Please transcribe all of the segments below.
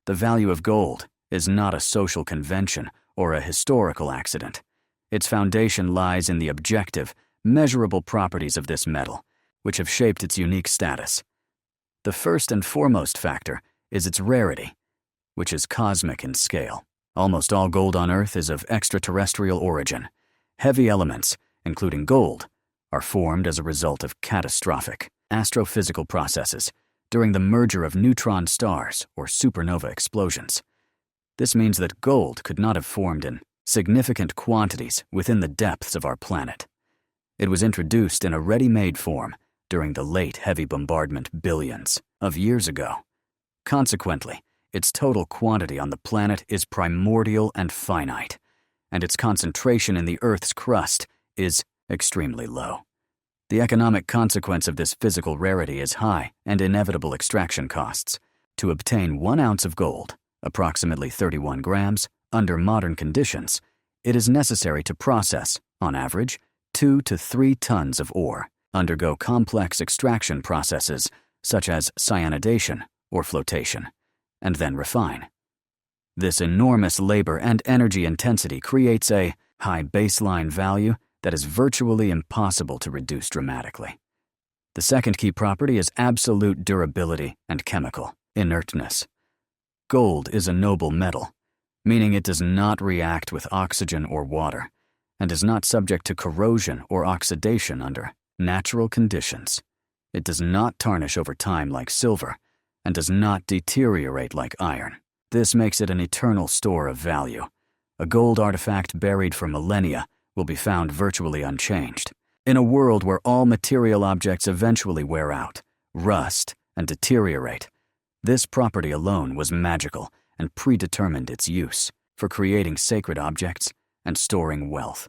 The value of gold is not a social convention or a historical accident. Its foundation lies in the objective, measurable properties of this metal, which have shaped its unique status. The first and foremost factor is its rarity, which is cosmic in scale. Almost all gold on Earth is of extraterrestrial origin. Heavy elements, including gold, are formed as a result of catastrophic astrophysical processes during the merger of neutron stars or supernova explosions. This means that gold could not have formed in significant quantities within the depths of our planet. It was introduced in a ready-made form during the late heavy bombardment billions of years ago. Consequently, its total quantity on the planet is primordial and finite, and its concentration in the Earth's crust is extremely low. The economic consequence of this physical rarity is high and inevitable extraction costs. To obtain 1 ounce of gold, approximately 31 grams, under modern conditions, it is necessary to process, on average, 2 to 3 tons of ore, undergo complex extraction processes such as cyanidation or flotation, and then refine. This enormous labor and energy intensity creates a high baseline value that is virtually impossible to reduce dramatically. The second key property is absolute durability and chemical inertness. Gold is a noble metal, meaning it does not react with oxygen or water, and is not subject to corrosion or oxidation under natural conditions. It does not tarnish over time like silver, and does not deteriorate like iron. This makes it an eternal store of value. A gold artifact buried for millennia will be found virtually unchanged. In a world where all material objects eventually wear out, rust, and deteriorate, this property alone was magical and predetermined its use for creating sacred objects and storing wealth.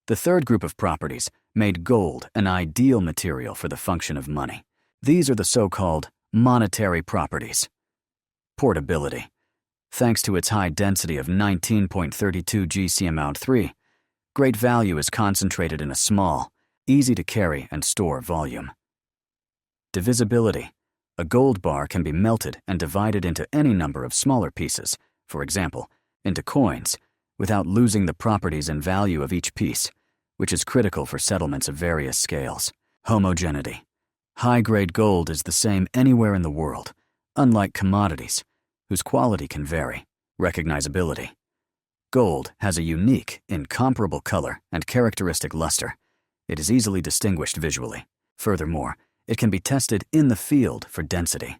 The third group of properties made gold an ideal material for the function of money. These are the so-called monetary properties. Portability. Thanks to its high density of 19.32 GCm3, great value is concentrated in a small, easy-to-carry and store volume. Divisibility. A gold bar can be melted and divided into any number of smaller pieces, for example, into coins, without losing the properties and value of each piece, which is critical for settlements of various scales. Homogeneity. High-grade gold is the same anywhere in the world, unlike commodities, whose quality can vary. Recognizability. Gold has a unique, incomparable color and characteristic luster. It is easily distinguished visually. Furthermore, it can be tested in the field for density.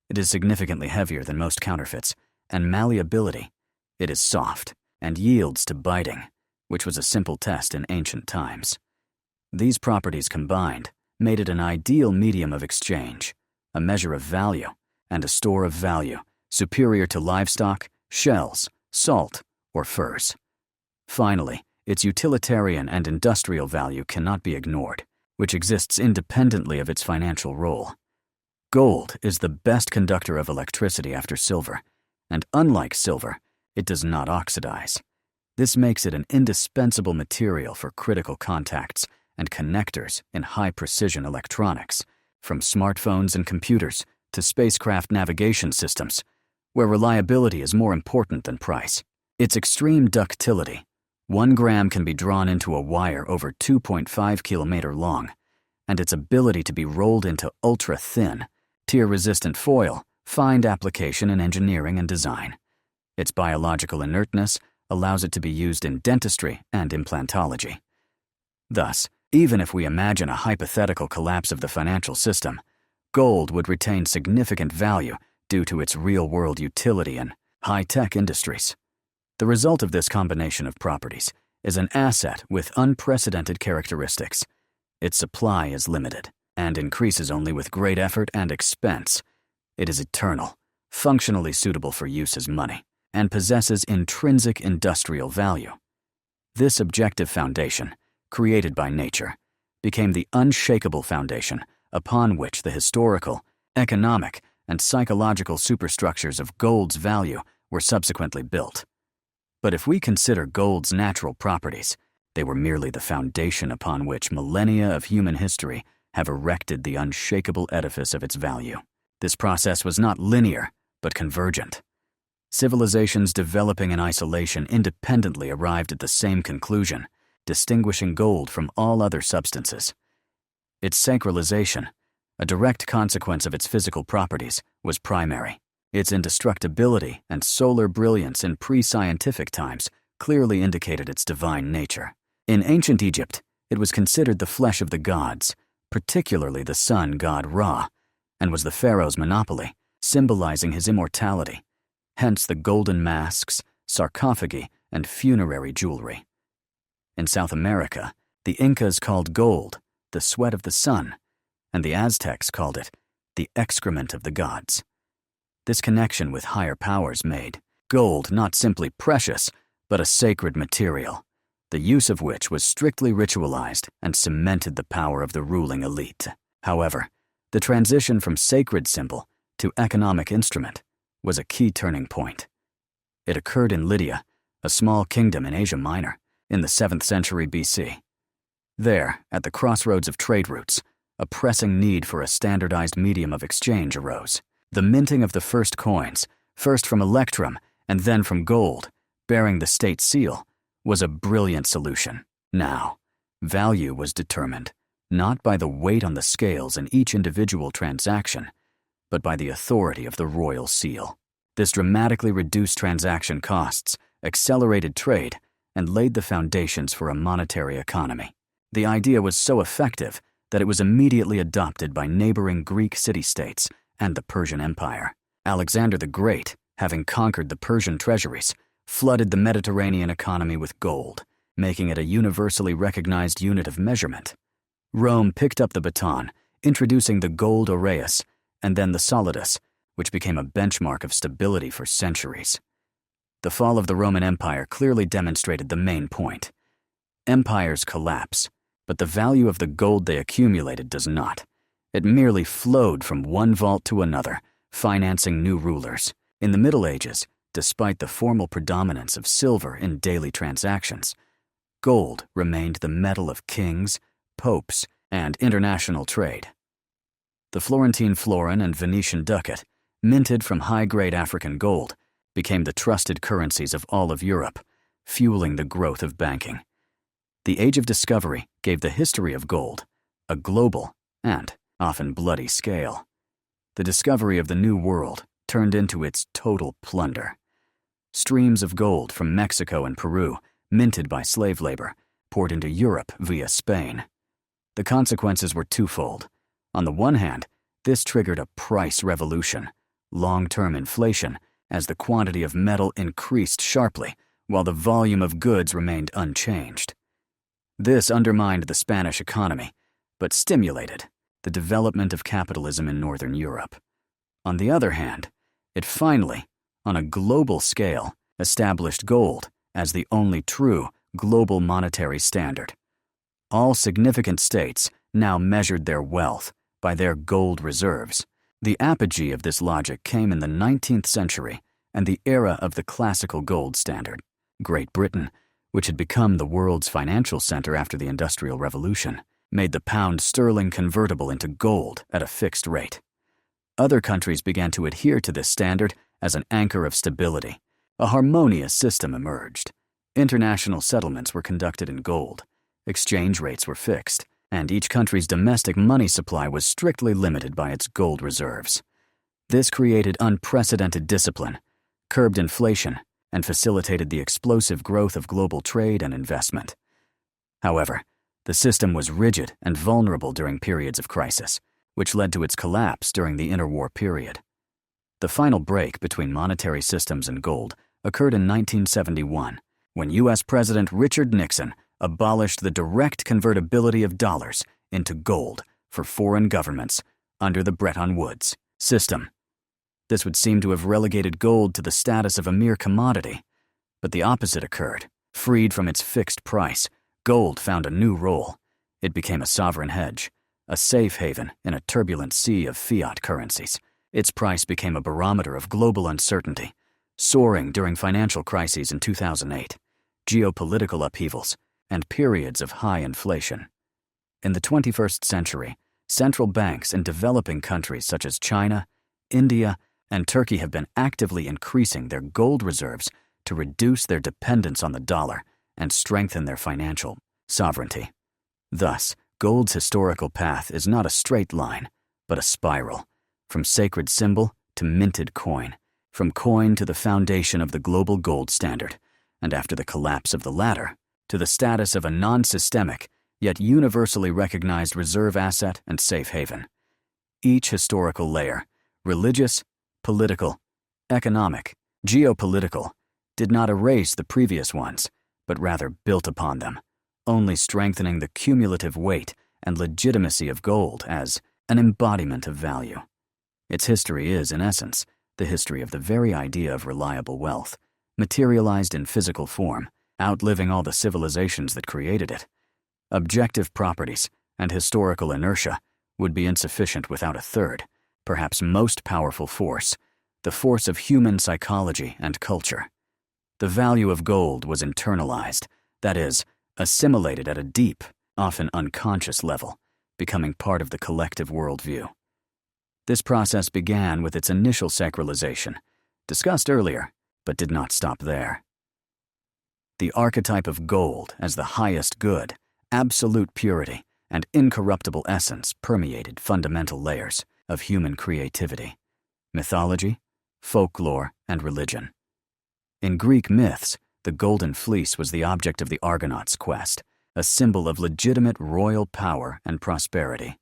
It is significantly heavier than most counterfeits, and malleability. It is soft and yields to biting, which was a simple test in ancient times. These properties combined made it an ideal medium of exchange, a measure of value, and a store of value, superior to livestock, shells, salt, or furs. Finally, its utilitarian and industrial value cannot be ignored, which exists independently of its financial role. Gold is the best conductor of electricity after silver, and unlike silver, it does not oxidize. This makes it an indispensable material for critical contacts and connectors in high-precision electronics, from smartphones and computers to spacecraft navigation systems, where reliability is more important than price. Its extreme ductility, 1 gram can be drawn into a wire over 2.5 kilometer long, and its ability to be rolled into ultra-thin, tear-resistant foil find application in engineering and design. Its biological inertness allows it to be used in dentistry and implantology. Thus, even if we imagine a hypothetical collapse of the financial system, gold would retain significant value due to its real-world utility in high-tech industries. The result of this combination of properties is an asset with unprecedented characteristics. Its supply is limited and increases only with great effort and expense. It is eternal, functionally suitable for use as money, and possesses intrinsic industrial value. This objective foundation, created by nature, became the unshakable foundation upon which the historical, economic, and psychological superstructures of gold's value were subsequently built. But if we consider gold's natural properties, they were merely the foundation upon which millennia of human history have erected the unshakable edifice of its value. This process was not linear, but convergent. Civilizations developing in isolation independently arrived at the same conclusion, distinguishing gold from all other substances. Its sacralization, a direct consequence of its physical properties, was primary. Its indestructibility and solar brilliance in pre-scientific times clearly indicated its divine nature. In ancient Egypt, it was considered the flesh of the gods, particularly the sun god Ra, and was the pharaoh's monopoly, symbolizing his immortality, hence the golden masks, sarcophagi, and funerary jewelry. In South America, the Incas called gold the sweat of the sun, and the Aztecs called it the excrement of the gods. This connection with higher powers made gold not simply precious, but a sacred material, the use of which was strictly ritualized and cemented the power of the ruling elite. However, the transition from sacred symbol to economic instrument was a key turning point. It occurred in Lydia, a small kingdom in Asia Minor, in the 7th century BC. There, at the crossroads of trade routes, a pressing need for a standardized medium of exchange arose. The minting of the first coins, first from electrum and then from gold, bearing the state seal, was a brilliant solution. Now, value was determined not by the weight on the scales in each individual transaction, but by the authority of the royal seal. This dramatically reduced transaction costs, accelerated trade, and laid the foundations for a monetary economy. The idea was so effective that it was immediately adopted by neighboring Greek city-states and the Persian Empire. Alexander the Great, having conquered the Persian treasuries, flooded the Mediterranean economy with gold, making it a universally recognized unit of measurement. Rome picked up the baton, introducing the gold aureus and then the solidus, which became a benchmark of stability for centuries. The fall of the Roman Empire clearly demonstrated the main point. Empires collapse, but the value of the gold they accumulated does not. It merely flowed from one vault to another, financing new rulers. In the Middle Ages, despite the formal predominance of silver in daily transactions, gold remained the metal of kings, popes, and international trade. The Florentine florin and Venetian ducat, minted from high-grade African gold, became the trusted currencies of all of Europe, fueling the growth of banking. The Age of Discovery gave the history of gold a global and often bloody scale. The discovery of the New World turned into its total plunder. Streams of gold from Mexico and Peru, minted by slave labor, poured into Europe via Spain. The consequences were twofold. On the one hand, this triggered a price revolution, long-term inflation, as the quantity of metal increased sharply while the volume of goods remained unchanged. This undermined the Spanish economy, but stimulated the development of capitalism in Northern Europe. On the other hand, it finally, on a global scale, established gold as the only true global monetary standard. All significant states now measured their wealth by their gold reserves. The apogee of this logic came in the 19th century and the era of the classical gold standard. Great Britain, which had become the world's financial center after the Industrial Revolution, made the pound sterling convertible into gold at a fixed rate. Other countries began to adhere to this standard as an anchor of stability. A harmonious system emerged. International settlements were conducted in gold, exchange rates were fixed, and each country's domestic money supply was strictly limited by its gold reserves. This created unprecedented discipline, curbed inflation, and facilitated the explosive growth of global trade and investment. However, the system was rigid and vulnerable during periods of crisis, which led to its collapse during the interwar period. The final break between monetary systems and gold occurred in 1971, when U.S. President Richard Nixon abolished the direct convertibility of dollars into gold for foreign governments under the Bretton Woods system. This would seem to have relegated gold to the status of a mere commodity, but the opposite occurred. Freed from its fixed price, gold found a new role. It became a sovereign hedge, a safe haven in a turbulent sea of fiat currencies. Its price became a barometer of global uncertainty, soaring during financial crises in 2008, geopolitical upheavals, and periods of high inflation. In the 21st century, central banks in developing countries such as China, India, and Turkey have been actively increasing their gold reserves to reduce their dependence on the dollar and strengthen their financial sovereignty. Thus, gold's historical path is not a straight line, but a spiral, from sacred symbol to minted coin, from coin to the foundation of the global gold standard, and after the collapse of the latter, to the status of a non-systemic, yet universally recognized reserve asset and safe haven. Each historical layer, religious, political, economic, geopolitical, did not erase the previous ones, but rather built upon them, only strengthening the cumulative weight and legitimacy of gold as an embodiment of value. Its history is, in essence, the history of the very idea of reliable wealth, materialized in physical form, outliving all the civilizations that created it. Objective properties and historical inertia would be insufficient without a third, perhaps most powerful force, the force of human psychology and culture. The value of gold was internalized, that is, assimilated at a deep, often unconscious level, becoming part of the collective worldview. This process began with its initial sacralization, discussed earlier, but did not stop there. The archetype of gold as the highest good, absolute purity, and incorruptible essence permeated fundamental layers of human creativity, mythology, folklore, and religion. In Greek myths, the golden fleece was the object of the Argonaut's quest, a symbol of legitimate royal power and prosperity.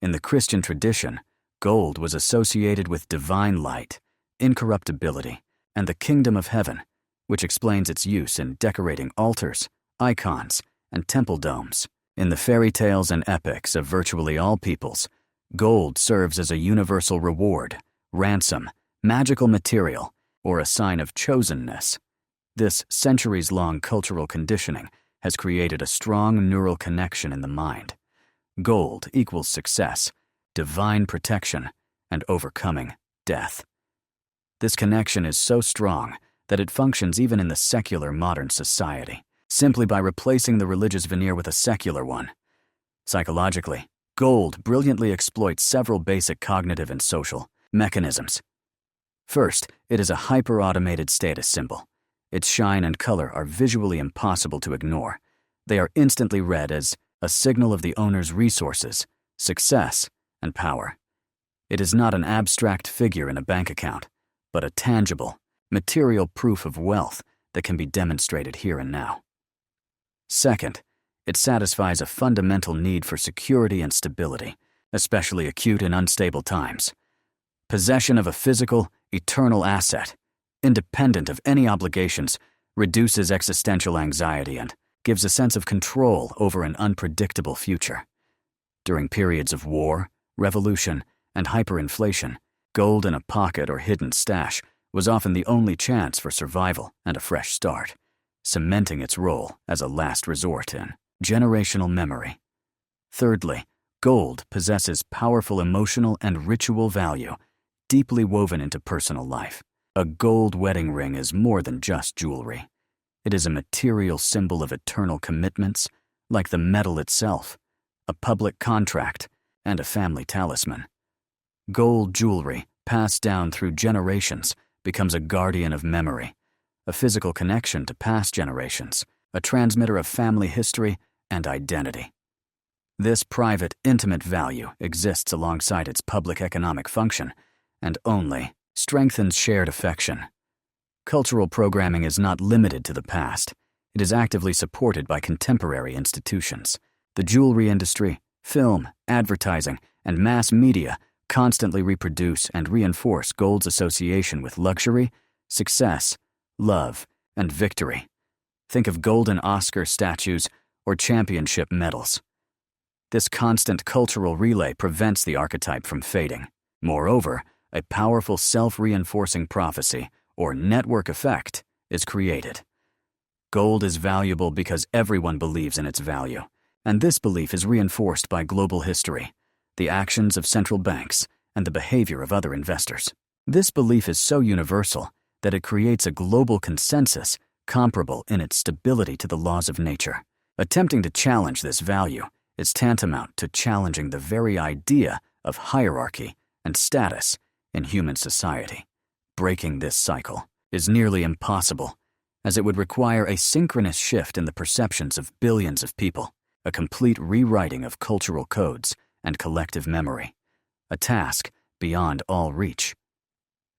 In the Christian tradition, gold was associated with divine light, incorruptibility, and the kingdom of heaven, which explains its use in decorating altars, icons, and temple domes. In the fairy tales and epics of virtually all peoples, gold serves as a universal reward, ransom, magical material, or a sign of chosenness. This centuries-long cultural conditioning has created a strong neural connection in the mind. Gold equals success, divine protection, and overcoming death. This connection is so strong that it functions even in the secular modern society, simply by replacing the religious veneer with a secular one. Psychologically, gold brilliantly exploits several basic cognitive and social mechanisms. First, it is a hyper-automated status symbol. Its shine and color are visually impossible to ignore. They are instantly read as a signal of the owner's resources, success, and power. It is not an abstract figure in a bank account, but a tangible, material proof of wealth that can be demonstrated here and now. Second, it satisfies a fundamental need for security and stability, especially acute in unstable times. Possession of a physical, eternal asset, independent of any obligations, reduces existential anxiety and gives a sense of control over an unpredictable future. During periods of war, revolution, and hyperinflation, gold in a pocket or hidden stash was often the only chance for survival and a fresh start, cementing its role as a last resort in generational memory. Thirdly, gold possesses powerful emotional and ritual value, deeply woven into personal life. A gold wedding ring is more than just jewelry. It is a material symbol of eternal commitments, like the metal itself, a public contract, and a family talisman. Gold jewelry, passed down through generations, becomes a guardian of memory, a physical connection to past generations, a transmitter of family history and identity. This private, intimate value exists alongside its public economic function and only strengthens shared affection. Cultural programming is not limited to the past. It is actively supported by contemporary institutions. The jewelry industry, film, advertising, and mass media constantly reproduce and reinforce gold's association with luxury, success, love, and victory. Think of golden Oscar statues or championship medals. This constant cultural relay prevents the archetype from fading. Moreover, a powerful self-reinforcing prophecy, or network effect, is created. Gold is valuable because everyone believes in its value, and this belief is reinforced by global history, the actions of central banks, and the behavior of other investors. This belief is so universal that it creates a global consensus comparable in its stability to the laws of nature. Attempting to challenge this value is tantamount to challenging the very idea of hierarchy and status in human society. Breaking this cycle is nearly impossible, as it would require a synchronous shift in the perceptions of billions of people, a complete rewriting of cultural codes and collective memory, a task beyond all reach.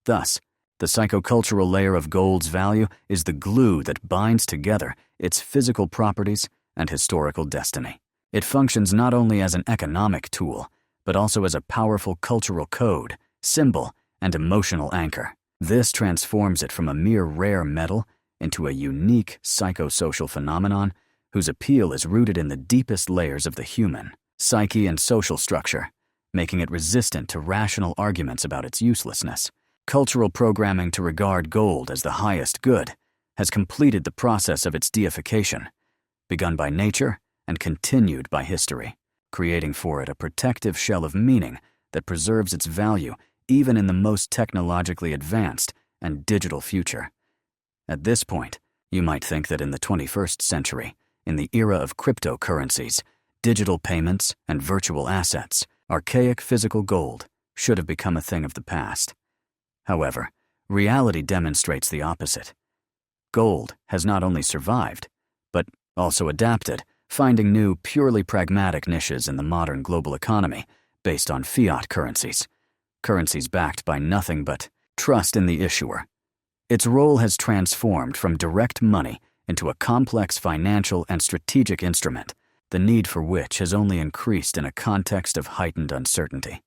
Thus, the psychocultural layer of gold's value is the glue that binds together its physical properties and historical destiny. It functions not only as an economic tool, but also as a powerful cultural code, symbol, and emotional anchor. This transforms it from a mere rare metal into a unique psychosocial phenomenon whose appeal is rooted in the deepest layers of the human psyche and social structure, making it resistant to rational arguments about its uselessness. Cultural programming to regard gold as the highest good has completed the process of its deification, begun by nature and continued by history, creating for it a protective shell of meaning that preserves its value even in the most technologically advanced and digital future. At this point, you might think that in the 21st century, in the era of cryptocurrencies, digital payments, and virtual assets, archaic physical gold should have become a thing of the past. However, reality demonstrates the opposite. Gold has not only survived, but also adapted, finding new, purely pragmatic niches in the modern global economy based on fiat currencies backed by nothing but trust in the issuer. Its role has transformed from direct money into a complex financial and strategic instrument, the need for which has only increased in a context of heightened uncertainty.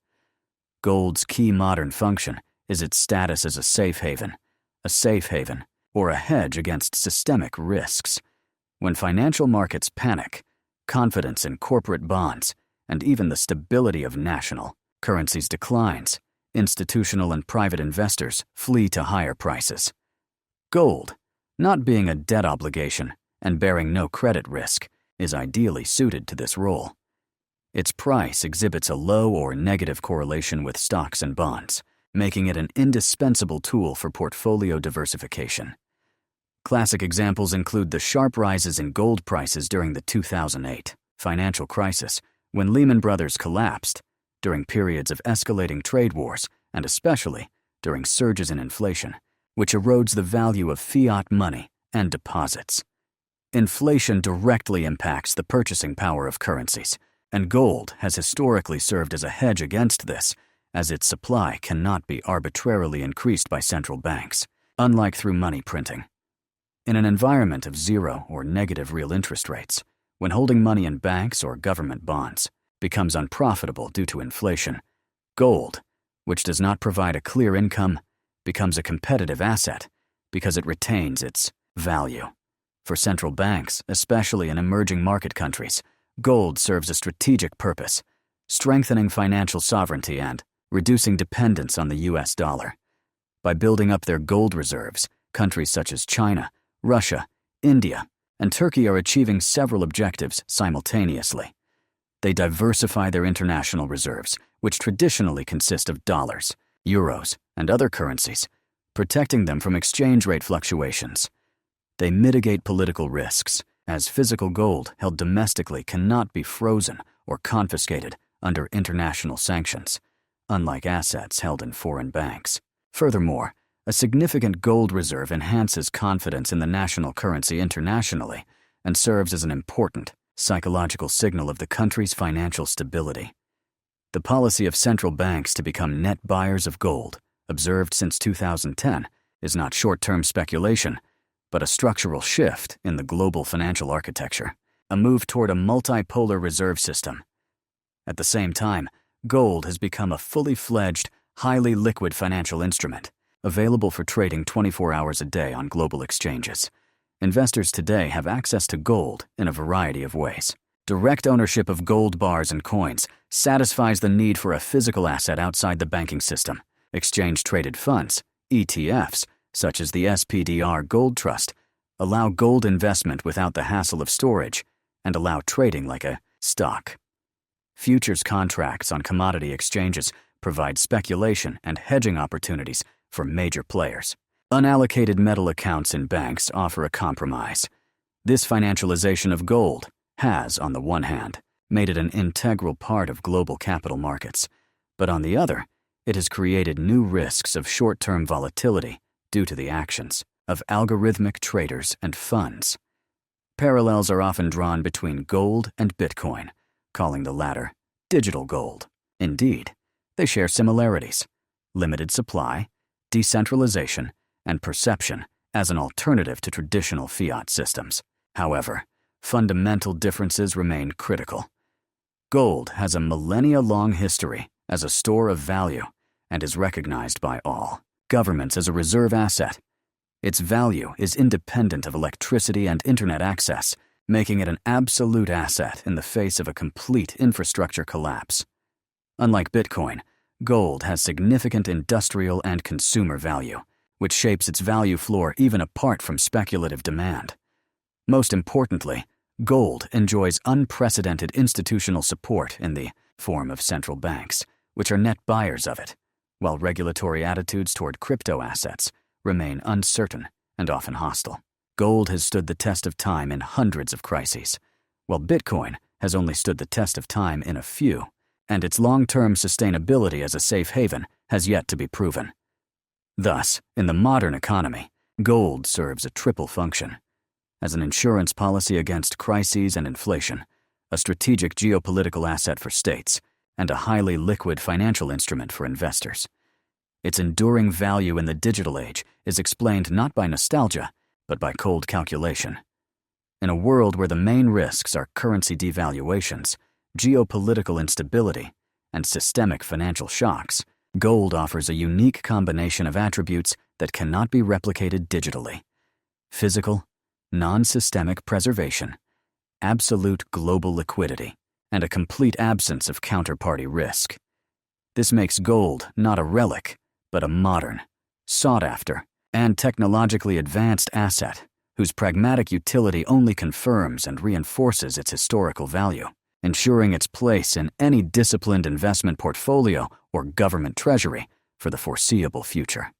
Gold's key modern function is its status as a safe haven, or a hedge against systemic risks. When financial markets panic, confidence in corporate bonds, and even the stability of national currencies declines, institutional and private investors flee to higher prices. Gold, not being a debt obligation and bearing no credit risk, is ideally suited to this role. Its price exhibits a low or negative correlation with stocks and bonds, making it an indispensable tool for portfolio diversification. Classic examples include the sharp rises in gold prices during the 2008 financial crisis, when Lehman Brothers collapsed, during periods of escalating trade wars, and especially during surges in inflation, which erodes the value of fiat money and deposits. Inflation directly impacts the purchasing power of currencies, and gold has historically served as a hedge against this, as its supply cannot be arbitrarily increased by central banks, unlike through money printing. In an environment of zero or negative real interest rates, when holding money in banks or government bonds becomes unprofitable due to inflation, gold, which does not provide a clear income, becomes a competitive asset because it retains its value. For central banks, especially in emerging market countries, gold serves a strategic purpose, strengthening financial sovereignty and reducing dependence on the US dollar. By building up their gold reserves, countries such as China, Russia, India, and Turkey are achieving several objectives simultaneously. They diversify their international reserves, which traditionally consist of dollars, euros, and other currencies, protecting them from exchange rate fluctuations. They mitigate political risks, as physical gold held domestically cannot be frozen or confiscated under international sanctions, unlike assets held in foreign banks. Furthermore, a significant gold reserve enhances confidence in the national currency internationally and serves as an important psychological signal of the country's financial stability. The policy of central banks to become net buyers of gold, observed since 2010, is not short-term speculation, but a structural shift in the global financial architecture, a move toward a multipolar reserve system. At the same time, gold has become a fully fledged, highly liquid financial instrument, available for trading 24 hours a day on global exchanges. Investors today have access to gold in a variety of ways. Direct ownership of gold bars and coins satisfies the need for a physical asset outside the banking system. Exchange-traded funds, ETFs, such as the SPDR Gold Trust, allow gold investment without the hassle of storage and allow trading like a stock. Futures contracts on commodity exchanges provide speculation and hedging opportunities for major players. Unallocated metal accounts in banks offer a compromise. This financialization of gold has, on the one hand, made it an integral part of global capital markets, but on the other, it has created new risks of short-term volatility due to the actions of algorithmic traders and funds. Parallels are often drawn between gold and Bitcoin, calling the latter digital gold. Indeed, they share similarities: limited supply, decentralization, and perception as an alternative to traditional fiat systems. However, fundamental differences remain critical. Gold has a millennia-long history as a store of value and is recognized by all governments as a reserve asset. Its value is independent of electricity and internet access, making it an absolute asset in the face of a complete infrastructure collapse. Unlike Bitcoin, gold has significant industrial and consumer value, which shapes its value floor even apart from speculative demand. Most importantly, gold enjoys unprecedented institutional support in the form of central banks, which are net buyers of it, while regulatory attitudes toward crypto assets remain uncertain and often hostile. Gold has stood the test of time in hundreds of crises, while Bitcoin has only stood the test of time in a few, and its long-term sustainability as a safe haven has yet to be proven. Thus, in the modern economy, gold serves a triple function: as an insurance policy against crises and inflation, a strategic geopolitical asset for states, and a highly liquid financial instrument for investors. Its enduring value in the digital age is explained not by nostalgia, but by cold calculation. In a world where the main risks are currency devaluations, geopolitical instability, and systemic financial shocks, gold offers a unique combination of attributes that cannot be replicated digitally: physical, non-systemic preservation, absolute global liquidity, and a complete absence of counterparty risk. This makes gold not a relic, but a modern, sought-after, and technologically advanced asset whose pragmatic utility only confirms and reinforces its historical value, ensuring its place in any disciplined investment portfolio or government treasury for the foreseeable future.